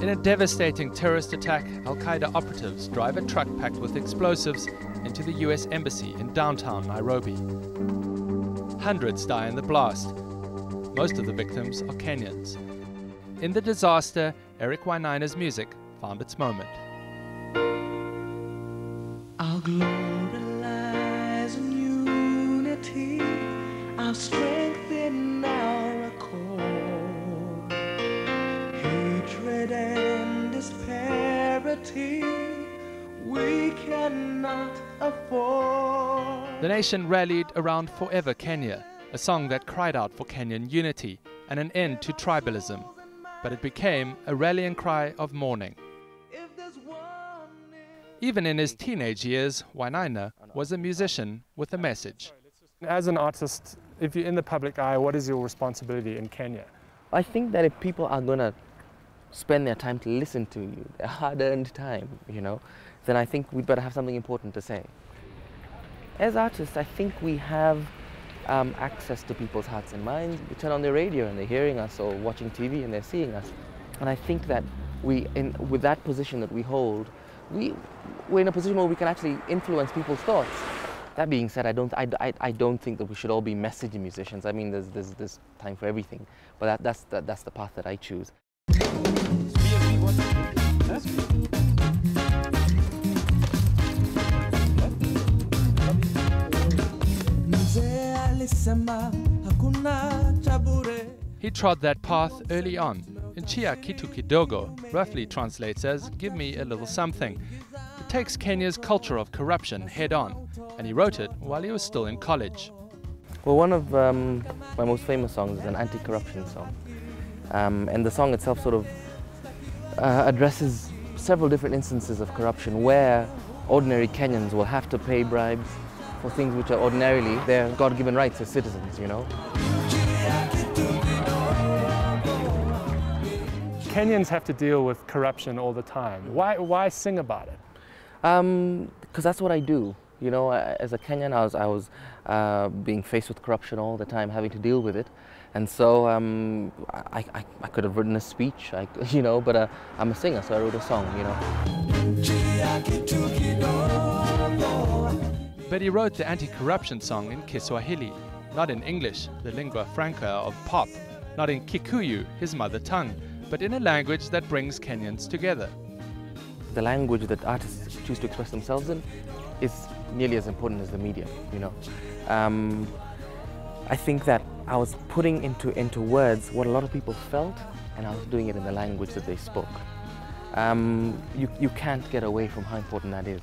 In a devastating terrorist attack, Al-Qaeda operatives drive a truck packed with explosives into the US Embassy in downtown Nairobi. Hundreds die in the blast. Most of the victims are Kenyans. In the disaster, Eric Wainaina's music found its moment. Our glory lies in unity, our strength in our accord. Hatred and disparity we cannot afford. The nation rallied around Forever Kenya, a song that cried out for Kenyan unity and an end to tribalism. But it became a rallying cry of mourning. Even in his teenage years, Wainaina was a musician with a message. As an artist, if you're in the public eye, what is your responsibility in Kenya? I think that if people are going to spend their time to listen to you, their hard-earned time, then I think we'd better have something important to say. As artists, I think we have access to people's hearts and minds. We turn on their radio and they're hearing us, or watching TV and they're seeing us. And I think that with that position that we hold, we're in a position where we can actually influence people's thoughts. That being said, I don't think that we should all be messaging musicians. I mean, there's time for everything, but that's the path that I choose. He trod that path early on. Nchia Kitu Kidogo roughly translates as, "Give me a little something." It takes Kenya's culture of corruption head on, and he wrote it while he was still in college. Well, one of my most famous songs is an anti-corruption song. And the song itself sort of addresses several different instances of corruption where ordinary Kenyans will have to pay bribes for things which are ordinarily their God-given rights as citizens, Kenyans have to deal with corruption all the time. Why sing about it? Because that's what I do. As a Kenyan, I was being faced with corruption all the time, having to deal with it. And so I could have written a speech, but I'm a singer, so I wrote a song, But he wrote the anti-corruption song in Kiswahili, not in English, the lingua franca of pop, not in Kikuyu, his mother tongue, but in a language that brings Kenyans together. The language that artists choose to express themselves in is nearly as important as the medium, I think that I was putting into words what a lot of people felt, and I was doing it in the language that they spoke. You can't get away from how important that is.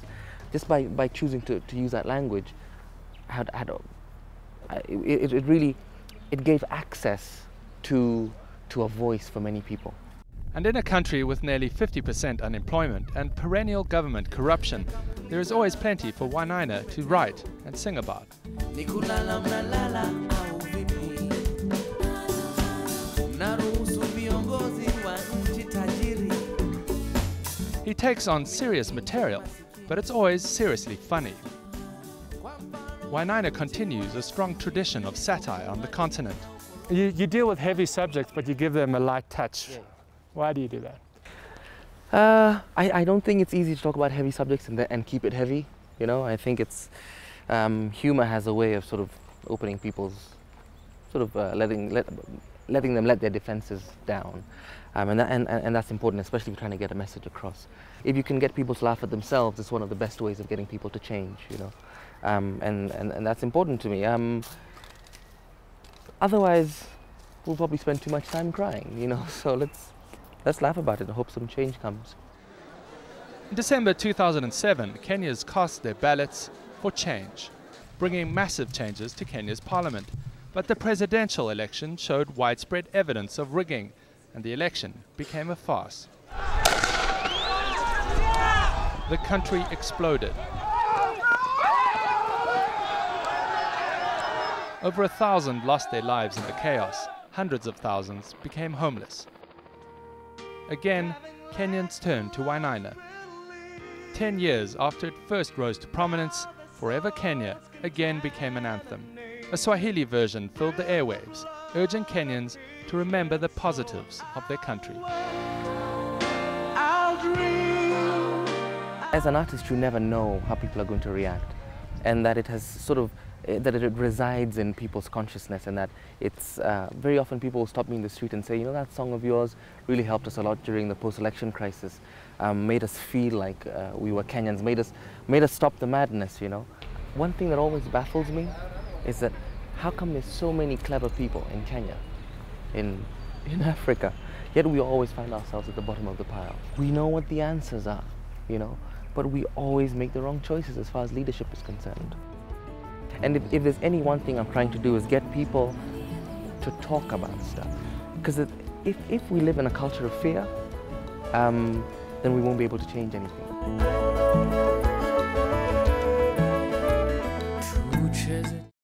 Just by choosing to use that language, it gave access to a voice for many people. And in a country with nearly 50% unemployment and perennial government corruption, there is always plenty for Wainaina to write and sing about. He takes on serious material, but it's always seriously funny. Wainaina continues a strong tradition of satire on the continent. You deal with heavy subjects, but you give them a light touch. Yeah. Why do you do that? I don't think it's easy to talk about heavy subjects and keep it heavy. I think humor has a way of sort of opening people's, letting them let their defenses down, and that's important, especially if you're trying to get a message across. If you can get people to laugh at themselves, it's one of the best ways of getting people to change. And that's important to me. Otherwise, we'll probably spend too much time crying. So let's laugh about it and hope some change comes. In December 2007, Kenyans cast their ballots for change, bringing massive changes to Kenya's parliament. But the presidential election showed widespread evidence of rigging, and the election became a farce. The country exploded. Over 1,000 lost their lives in the chaos. Hundreds of thousands became homeless. Again, Kenyans turned to Wainaina. 10 years after it first rose to prominence, Forever Kenya again became an anthem. A Swahili version filled the airwaves, urging Kenyans to remember the positives of their country. As an artist, you never know how people are going to react, and that it has sort of that it resides in people's consciousness, and that it's very often people will stop me in the street and say, you know, that song of yours really helped us a lot during the post-election crisis, made us feel like we were Kenyans, made us stop the madness, you know. One thing that always baffles me is that how come there's so many clever people in Kenya, in Africa, yet we always find ourselves at the bottom of the pile. We know what the answers are, you know, but we always make the wrong choices as far as leadership is concerned. And if there's any one thing I'm trying to do is get people to talk about stuff. Because if we live in a culture of fear, then we won't be able to change anything.